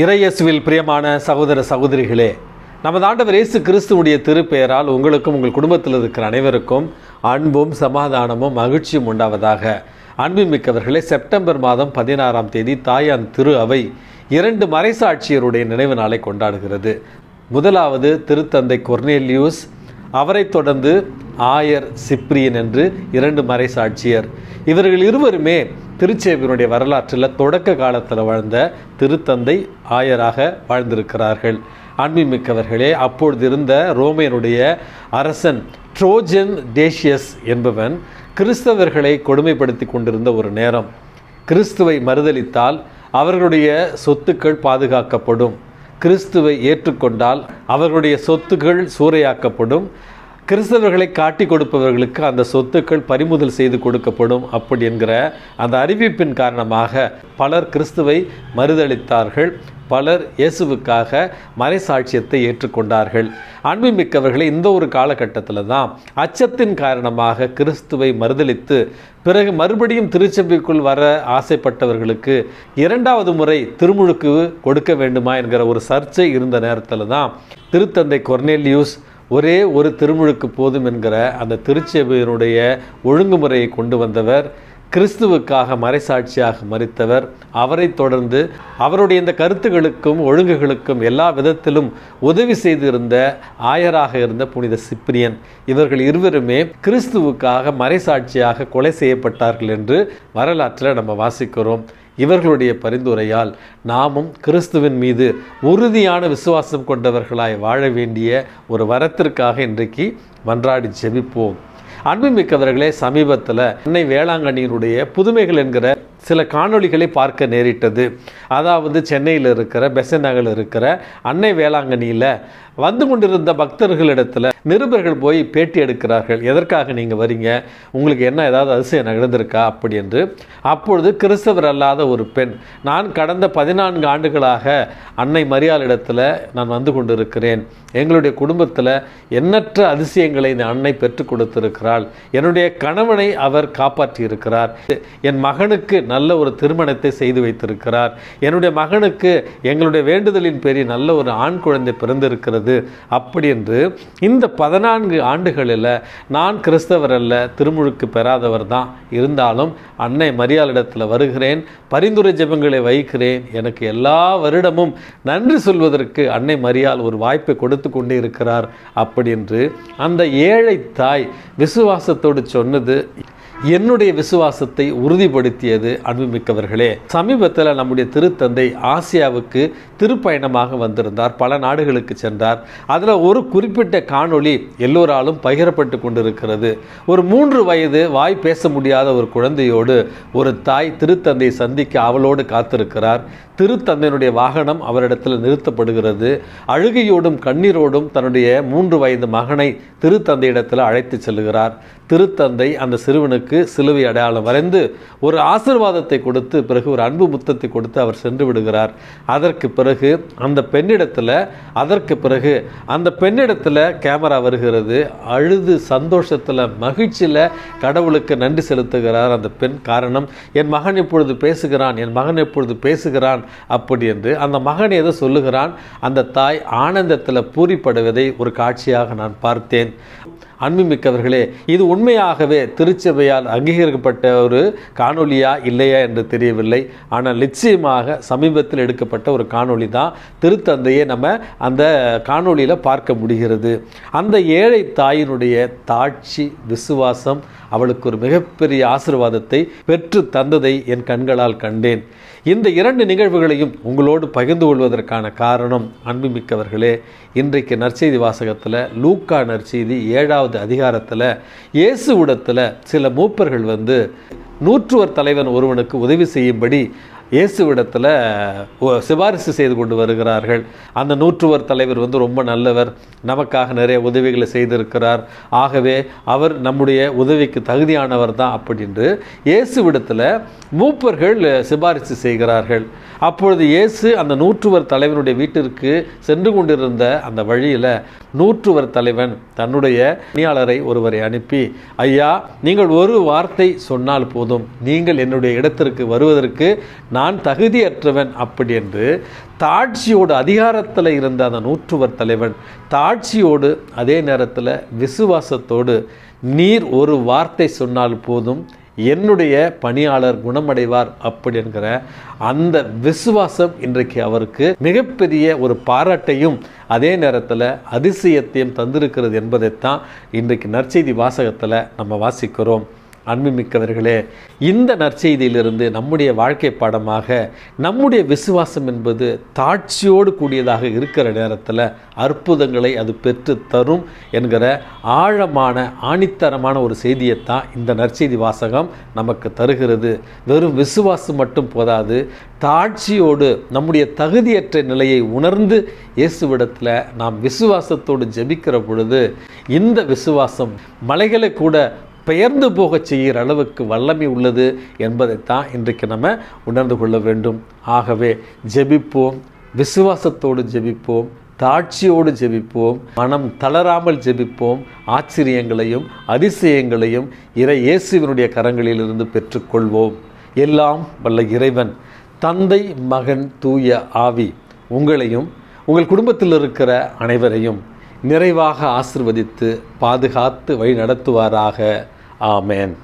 இறையேசுவில் பிரியமான சகோதர சகோதரிகளே, நமது ஆண்டவர் இயேசு கிறிஸ்துவுடைய திருப்பெயரால் உங்களுக்கும் உங்கள் குடும்பத்தில் இருக்கிற அனைவருக்கும் அன்பும் சமாதானமும் மகிழ்ச்சியும் உண்டாவதாக. அன்புமிக்கவர்களே, செப்டம்பர் மாதம் 16ஆம் தேதி தாயான் திரு அவை 2 மறைசாட்சியருடைய நினைவு நாளை கொண்டாடுகிறது. முதலாவது திருத்தந்தை கொர்னேலியூஸ், அவரைத் தொடர்ந்து ஆயர் சிப்ரியன் என்று 2 மறைசாட்சியர். இவர்கள் இருவருமே திருச்சேவையினுடைய வரலாற்றில் தொடக்க காலத்தில் வாழ்ந்த திருத்தந்தை ஆயராக வாழ்ந்திருக்கிறார்கள். அன்புமிக்கவர்களே, அப்பொழுது இருந்த ரோமையனுடைய அரசன் ட்ரோஜன் டேஷியஸ் என்பவன் கிறிஸ்தவர்களை கொடுமைப்படுத்தி கொண்டிருந்த ஒரு நேரம். கிறிஸ்துவை மறுதலித்தால் அவர்களுடைய சொத்துக்கள் பாதுகாக்கப்படும், கிறிஸ்துவை ஏற்றுக்கொண்டால் அவர்களுடைய சொத்துக்கள் சூறையாக்கப்படும், கிறிஸ்தவர்களை காட்டி கொடுப்பவர்களுக்கு அந்த சொத்துக்கள் பறிமுதல் செய்து கொடுக்கப்படும். அப்படி என்கிற அந்த அறிவிப்பின் காரணமாக பலர் கிறிஸ்துவை மறுதலித்தார்கள். பலர் இயேசுவுக்காக மறைசாட்சியத்தை ஏற்றுக்கொண்டார்கள். அன்புமிக்கவர்களை, இந்த ஒரு காலகட்டத்தில் தான் அச்சத்தின் காரணமாக கிறிஸ்துவை மறுதலித்து பிறகு மறுபடியும் திருச்சபைக்குள் வர ஆசைப்பட்டவர்களுக்கு 2வது முறை திருமுழுக்கு கொடுக்க வேண்டுமா என்கிற ஒரு சர்ச்சை இருந்த நேரத்தில் தான் திருத்தந்தை கொர்னேலியூஸ் ஒரே ஒரு திருமுழுக்கு போதும் என்கிற அந்த திருச்சபையினுடைய ஒழுங்குமுறையை கொண்டு வந்தவர், கிறிஸ்துவுக்காக மறைசாட்சியாக மரித்தவர். அவரை தொடர்ந்து அவருடைய இந்த கருத்துகளுக்கும் ஒழுங்குகளுக்கும் எல்லா விதத்திலும் உதவி செய்திருந்த ஆயராக இருந்த புனித சிப்ரியன். இவர்கள் இருவருமே கிறிஸ்துவுக்காக மறைசாட்சியாக கொலை செய்யப்பட்டார்கள் என்று வரலாற்றில் நம்ம வாசிக்கிறோம். இவர்களுடைய பரிந்துரையால் நாமும் கிறிஸ்துவின் மீது உறுதியான விசுவாசம் கொண்டவர்களாய் வாழ வேண்டிய ஒரு வரத்திற்காக இன்றைக்கு மன்றாடி ஜெபிப்போம். அன்புமிக்கவர்களே, சமீபத்தில் அன்னை வேளாங்கண்ணியினுடைய புதுமைகள் என்கிற சில காணொளிகளை பார்க்க நேரிட்டது. அதாவது சென்னையில் இருக்கிற பெசன்ட் நகரில் இருக்கிற அன்னை வேளாங்கண்ணியில் வந்து கொண்டிருந்த பக்தர்களிடத்தில் நிருபர்கள் போய் பேட்டி எடுக்கிறார்கள். எதற்காக நீங்கள் வரீங்க, உங்களுக்கு என்ன ஏதாவது அதிசயம் நடந்திருக்கா அப்படி என்று. அப்பொழுது கிறிஸ்தவர் அல்லாத ஒரு பெண், நான் கடந்த 14 ஆண்டுகளாக அன்னை மரியாளிடத்தில் நான் வந்து கொண்டிருக்கிறேன், எங்களுடைய குடும்பத்தில் எண்ணற்ற அதிசயங்களை இந்த அன்னை பெற்றுக் கொடுத்திருக்கிறாள், என்னுடைய கணவனை அவர் காப்பாற்றியிருக்கிறார், என் மகனுக்கு நல்ல ஒரு திருமணத்தை செய்து வைத்திருக்கிறார், என்னுடைய மகனுக்கு எங்களுடைய வேண்டுதலின் பேரில் நல்ல ஒரு ஆண் குழந்தை பிறந்திருக்கிறது. அப்படி என்று இந்த 14 ஆண்டுகளில் நான் கிறிஸ்தவர் அல்ல, திருமுழுக்கு பெறாதவர் தான், இருந்தாலும் அன்னை மரியாளிடத்தில் வருகிறேன், பரிந்துரை ஜெபங்களை வைக்கிறேன், எனக்கு எல்லா வருடமும் நன்றி சொல்வதற்கு அன்னை மரியாள் ஒரு வாய்ப்பை கொடுத்து கொண்டே இருக்கிறார் அப்படி என்று அந்த ஏழை தாய் விசுவாசத்தோடு சொன்னது என்னுடைய விசுவாசத்தை உறுதிப்படுத்தியது. அன்புமிக்கவர்களே, சமீபத்தில் நம்முடைய திருத்தந்தை ஆசியாவுக்கு திருப்பயணமாக வந்திருந்தார், பல நாடுகளுக்கு சென்றார். அதில் ஒரு குறிப்பிட்ட காணொளி எல்லோராலும் பகிரப்பட்டு கொண்டிருக்கிறது. ஒரு 3 வயது வாய் பேச முடியாத ஒரு குழந்தையோடு ஒரு தாய் திருத்தந்தை சந்திக்க அவளோடு காத்திருக்கிறார். திருத்தந்தையினுடைய வாகனம் அவரிடத்தில் நிறுத்தப்படுகிறது. அழுகையோடும் கண்ணீரோடும் தன்னுடைய 3 வயது மகனை திருத்தந்தையிடத்தில் அழைத்து செல்கிறார். திருத்தந்தை அந்த சிறுவனுக்கு சிலுவை அடையாளம் வரைந்து ஒரு ஆசீர்வாதத்தை கொடுத்து பிறகு ஒரு அன்பு முத்தத்தை கொடுத்து அவர் சென்று விடுகிறார். அதற்கு பிறகு அந்த பெண்ணிடத்தில் கேமரா வருகிறது. அழுது சந்தோஷத்தில் மகிழ்ச்சியில் கடவுளுக்கு நன்றி செலுத்துகிறார் அந்த பெண். காரணம், என் மகன் எப்பொழுது பேசுகிறான் அப்படி என்று அந்த மகன் ஏதோ சொல்லுகிறான். அந்த தாய் ஆனந்தத்தில் பூரிப்படுவதை ஒரு காட்சியாக நான் பார்த்தேன். அன்புமிக்கவர்களே, இது உண்மையாகவே திருச்சபையால் அங்கீகரிக்கப்பட்ட ஒரு காணொலியா இல்லையா என்று தெரியவில்லை. ஆனால் நிச்சயமாக சமீபத்தில் எடுக்கப்பட்ட ஒரு காணொலி தான். திருத்தந்தையை நம்ம அந்த காணொலியில் பார்க்க முடிகிறது. அந்த ஏழை தாயினுடைய தாட்சி, விசுவாசம் அவளுக்கு ஒரு மிகப்பெரிய ஆசீர்வாதத்தை பெற்று தந்ததை என் கண்களால் கண்டேன். இந்த 2 நிகழ்வுகளையும் உங்களோடு பகிர்ந்து கொள்வதற்கான காரணம், அன்புமிக்கவர்களே, இன்றைக்கு நற்செய்தி வாசகத்தில் லூக்கா நற்செய்தி 7வது அதிகாரத்தில் இயேசுவிடத்தில் சில மூப்பர்கள் வந்து நூற்றுவர் தலைவன் ஒருவனுக்கு உதவி செய்யும்படி இயேசுவிடத்தில் சிபாரிசு செய்து கொண்டு வருகிறார்கள். அந்த நூற்றுவர் தலைவர் வந்து ரொம்ப நல்லவர், நமக்காக நிறைய உதவிகளை செய்திருக்கிறார், ஆகவே அவர் நம்முடைய உதவிக்கு தகுதியானவர் தான் அப்படின்று இயேசுவிடத்தில் மூப்பர்கள் சிபாரிசு செய்கிறார்கள். அப்பொழுது இயேசு அந்த நூற்றுவர் தலைவனுடைய வீட்டிற்கு சென்று கொண்டிருந்த அந்த வழியில் நூற்றுவர் தலைவன் தன்னுடைய பணியாளரை ஒருவரை அனுப்பி, ஐயா, நீங்கள் ஒரு வார்த்தை சொன்னால் போதும், நீங்கள் என்னுடைய இடத்திற்கு வருவதற்கு நான் தகுதியற்றவன் அப்படி என்று தாட்சியோடு, அதிகாரத்தில் இருந்த அந்த நூற்றுவர் தலைவன் தாட்சியோடு, அதே நேரத்தில் விசுவாசத்தோடு, நீர் ஒரு வார்த்தை சொன்னால் போதும், என்னுடைய பணியாளர் குணமடைவார் அப்படி என்கிற அந்த விசுவாசம் இன்றைக்கு அவருக்கு மிகப்பெரிய ஒரு பாராட்டையும் அதே நேரத்தில் அதிசயத்தையும் தந்திருக்கிறது என்பதைத்தான் இன்றைக்கு நற்செய்தி வாசகத்தில் நம்ம வாசிக்கிறோம். அன்புமிக்கவர்களே, இந்த நற்செய்தியிலிருந்து நம்முடைய வாழ்க்கை பாடமாக நம்முடைய விசுவாசம் என்பது தாட்சியோடு கூடியதாக இருக்கிற நேரத்தில் அற்புதங்களை அது பெற்று தரும் என்கிற ஆழமான ஆணித்தரமான ஒரு செய்தியைத்தான் இந்த நற்செய்தி வாசகம் நமக்கு தருகிறது. வெறும் விசுவாசம் மட்டும் போதாது, தாட்சியோடு நம்முடைய தகுதியற்ற நிலையை உணர்ந்து இயேசுவிடத்தில் நாம் விசுவாசத்தோடு ஜெபிக்கிற பொழுது இந்த விசுவாசம் மலைகளை கூட பெயர்ந்து போக செய்கிற அளவுக்கு வல்லமை உள்ளது என்பதைத்தான் இன்றைக்கு நம்ம உணர்ந்து கொள்ள வேண்டும். ஆகவே ஜெபிப்போம், விசுவாசத்தோடு ஜெபிப்போம், தாட்சியோடு ஜெபிப்போம், மனம் தளராமல் ஜெபிப்போம். ஆச்சரியங்களையும் அதிசயங்களையும் இயேசுவினுடைய கரங்களிலிருந்து பெற்றுக்கொள்வோம். எல்லாம் வல்ல இறைவன், தந்தை, மகன், தூய ஆவி உங்களையும் உங்கள் குடும்பத்தில் இருக்கிற அனைவரையும் நிறைவாக ஆசிர்வதித்து பாதுகாத்து வழி நடத்துவாராக. ஆமென்.